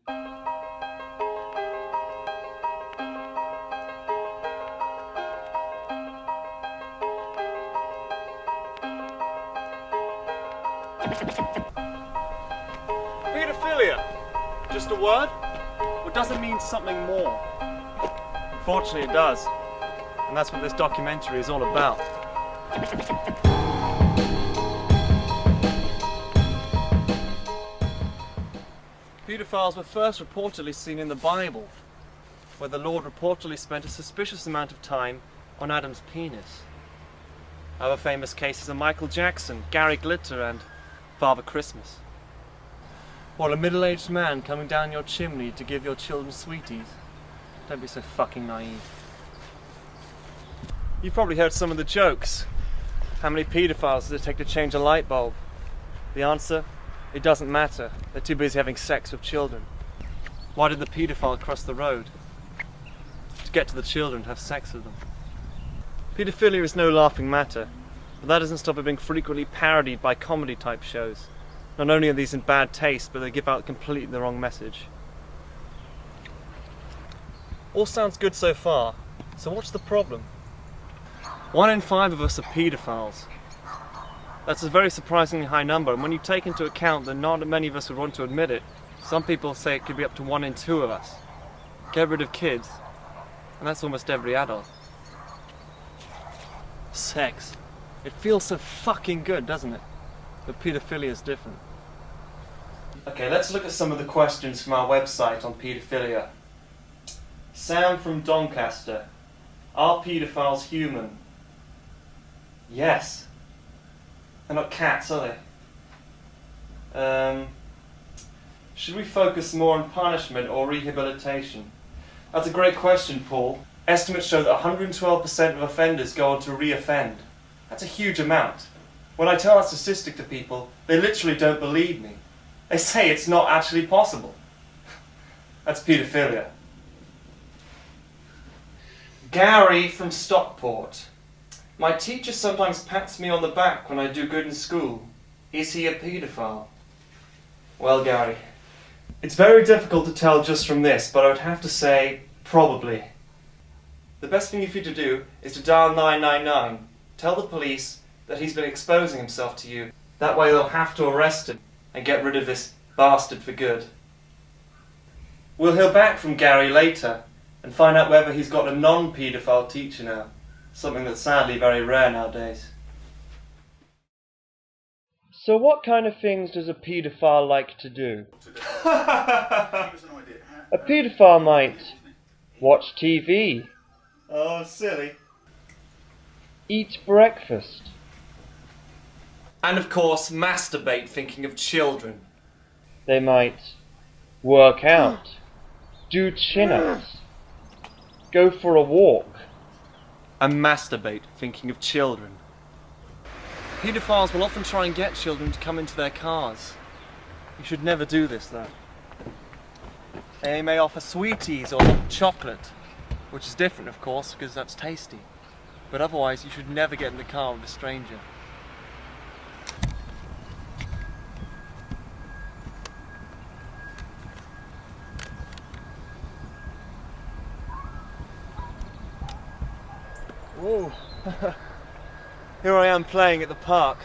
Paedophilia, just a word? Or does it mean something more? Unfortunately it does, and that's what this documentary is all about. Paedophiles were first reportedly seen in the Bible, where the Lord reportedly spent a suspicious amount of time on Adam's penis. Other famous cases are Michael Jackson, Gary Glitter, and Father Christmas. Or a middle-aged man coming down your chimney to give your children sweeties. Don't be so fucking naive. You've probably heard some of the jokes. How many paedophiles does it take to change a light bulb? The answer? It doesn't matter. They're too busy having sex with children. Why did the paedophile cross the road? To get to the children and have sex with them. Paedophilia is no laughing matter, but that doesn't stop it being frequently parodied by comedy-type shows. Not only are these in bad taste, but they give out completely the wrong message. All sounds good so far, so what's the problem? 1 in 5 of us are paedophiles. That's a very surprisingly high number, and when you take into account that not many of us would want to admit it, some people say it could be up to 1 in 2 of us. Get rid of kids, and that's almost every adult. Sex. It feels so fucking good, doesn't it? But paedophilia is different. Okay, let's look at some of the questions from our website on paedophilia. Sam from Doncaster. Are paedophiles human? Yes. They're not cats, are they? Should we focus more on punishment or rehabilitation? That's a great question, Paul. Estimates show that 112% of offenders go on to re-offend. That's a huge amount. When I tell that statistic to people, they literally don't believe me. They say it's not actually possible. That's paedophilia. Gary from Stockport. My teacher sometimes pats me on the back when I do good in school. Is he a paedophile? Well, Gary, it's very difficult to tell just from this, but I would have to say, probably. The best thing for you to do is to dial 999. Tell the police that he's been exposing himself to you. That way they'll have to arrest him and get rid of this bastard for good. We'll hear back from Gary later and find out whether he's got a non-paedophile teacher now. Something that's sadly very rare nowadays. So what kind of things does a paedophile like to do? A paedophile might watch TV. Oh, silly. Eat breakfast. And of course, masturbate thinking of children. They might work out, do chin-ups, go for a walk, and masturbate thinking of children. Paedophiles will often try and get children to come into their cars. You should never do this, though. They may offer sweeties or hot chocolate, which is different, of course, because that's tasty. But otherwise, you should never get in the car with a stranger. Whoa. Here I am playing at the park.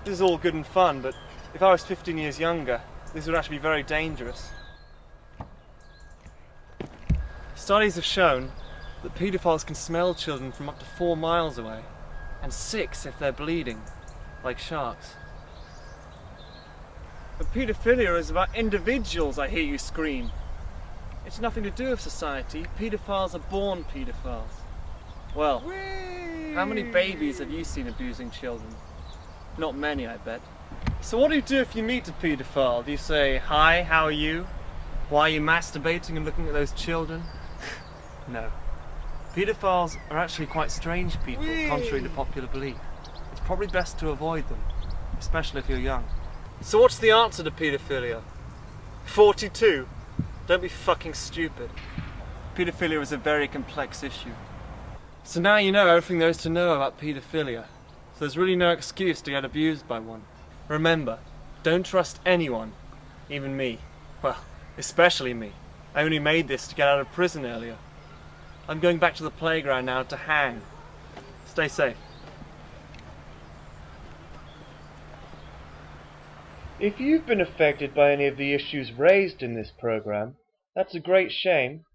This is all good and fun, but if I was 15 years younger, this would actually be very dangerous. Studies have shown that paedophiles can smell children from up to 4 miles away, and 6 if they're bleeding, like sharks. But paedophilia is about individuals, I hear you scream. It's nothing to do with society. Paedophiles are born paedophiles. Well, how many babies have you seen abusing children? Not many, I bet. So what do you do if you meet a paedophile? Do you say, "Hi, how are you? Why are you masturbating and looking at those children?" No. Paedophiles are actually quite strange people, contrary to popular belief. It's probably best to avoid them, especially if you're young. So what's the answer to paedophilia? 42? Don't be fucking stupid. Paedophilia is a very complex issue. So now you know everything there is to know about paedophilia. So there's really no excuse to get abused by one. Remember, don't trust anyone, even me. Well, Especially me. I only made this to get out of prison earlier. I'm going back to the playground now to hang. Stay safe. If you've been affected by any of the issues raised in this program, that's a great shame.